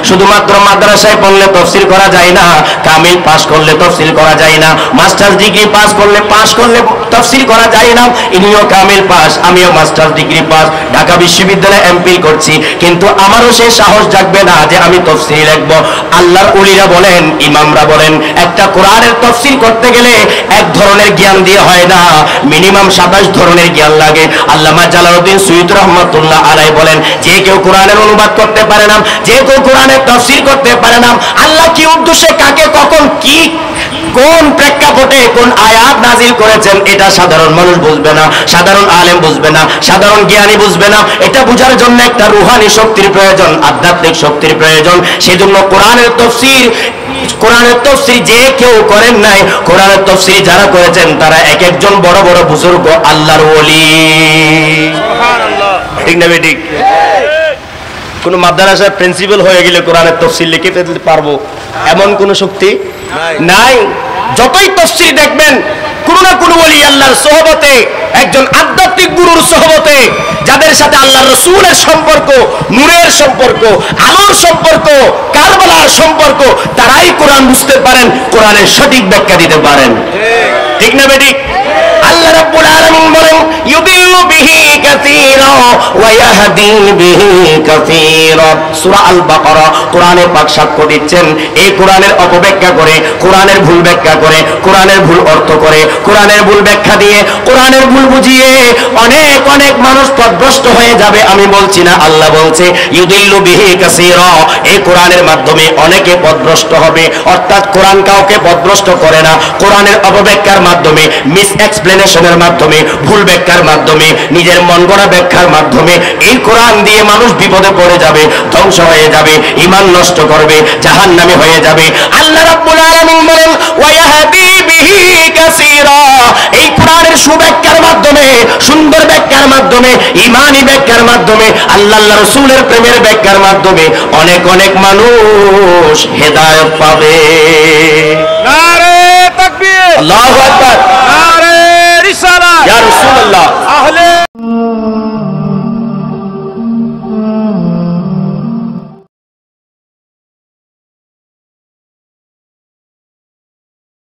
শুধুমাত্র মাদ্রাসায় পড়লে তাফসীর করা যায় না, কামিল পাস করলে তাফসীর করা যায় না, মাস্টার্স ডিগ্রি পাস করলে তাফসীর করা যায় না। ইনিও কামিল পাস, আমিও মাস্টার্স ডিগ্রি পাস, ঢাকা বিশ্ববিদ্যালয়ে এমপিল করছি, কিন্তু আমারও সেই সাহস জাগবে না যে আমি তাফসীর লিখব। আল্লাহর ওলিরা বলেন, ইমামরা বলেন, একটা কোরআনের তাফসীর করতে গেলে এক ধরনের জ্ঞান দিয়ে হয় না, মিনিমাম 27 ধরনের জ্ঞান লাগে। আল্লামা জালালউদ্দিন সুয়ুতী রাহমাতুল্লাহ আলাইহি বলেন, যে কেউ কোরআনের অনুবাদ করতে পারে না, যে কেউ কোরআনের তাফসীর করতে পারে না, আল্লাহ কি উদ্দেশ্যে, কাকে, কখন, কি, কোন প্রেক্ষাপটে কোন আয়াত নাজিল করেছেন, এটা সাধারণ মানুষ বুঝবে না, সাধারণ আলেম বুঝবে না, সাধারণ জ্ঞানী বুঝবে না। এটা বোঝার জন্য একটা রুহানি শক্তির প্রয়োজন, আধ্যাত্মিক শক্তির প্রয়োজন। সেজন্য কোরআনের তাফসীর যে কেউ করেন নাই, কোরআনের তাফসীর যারা করেছেন তারা এক একজন বড় বড় বুজুর্গ, আল্লাহর ওলি। সুবহানাল্লাহ, ঠিক না বেঠিক? কোন মাদ্রাসার প্রিন্সিপাল হয়ে গেলে কোরআনের তাফসীর লিখে ফেলতে পারবো এমন কোন শক্তি নাই। যতই তাফসীর দেখবেন, কোন না কোন ওলি আল্লাহর সোহবতে, একজন আধ্যাত্মিক গুরুর সোহবতে, যাদের সাথে আল্লাহর রাসূলের সম্পর্ক, নূরের সম্পর্ক, আলোর সম্পর্ক, কারবালার সম্পর্ক, তারাই কোরআন বুঝতে পারেন, কোরআনের সঠিক ব্যাখ্যা দিতে পারেন। ঠিক না বেটি? আল্লাহ রাব্বুল আলামিন বলেন, ইউদিল্লু বিহি কাসীরা ওয়া ইয়াহদি বিহি কাসীরা। সূরা আল বাকারা কোরআনে পাক সাক্ষ্য দিচ্ছেন, এই কোরআনের অপব্যাখ্যা করে, কোরআনের ভুল ব্যাখ্যা করে, কোরআনের ভুল অর্থ করে, কোরআনের ভুল ব্যাখ্যা দিয়ে, কোরআনের ভুল বুঝিয়ে অনেক অনেক মানুষ পথভ্রষ্ট হয়ে যাবে। আমি বলছি না, আল্লাহ বলছে ইউদিল্লু বিহি কাসীরা, এই কোরআনের মাধ্যমে অনেকে পথভ্রষ্ট হবে। অর্থাৎ কোরআন কাউকে পথভ্রষ্ট করে না, কোরআনের অপব্যাখ্যার মাধ্যমে, মিস এক্সপ্লেনেশনের মাধ্যমে, ভুল ব্যাখ্যার মাধ্যমে, নিজের মন গড়া ব্যাখ্যার মাধ্যমে এই কোরআন দিয়ে মানুষ বিপদে পড়ে যাবে, ধ্বংস হয়ে যাবে, ঈমান নষ্ট করবে, জাহান্নামী হয়ে যাবে। আল্লাহ রাব্বুল আলামিন বলেন, ওয়া ইয়াহদি বিহি কাসীরা, এই কোরআনের সুব্যাখ্যার মাধ্যমে, সুন্দর ব্যাখ্যার মাধ্যমে, ঈমানি ব্যাখ্যার মাধ্যমে, আল্লাহর রাসূলের প্রেমের ব্যাখ্যার মাধ্যমে অনেক অনেক মানুষ হেদায়েত পাবে। নারে তাকবীর, আল্লাহু আকবার, নারে রিসালাত, ইয়া রাসূলুল্লাহ, আহলে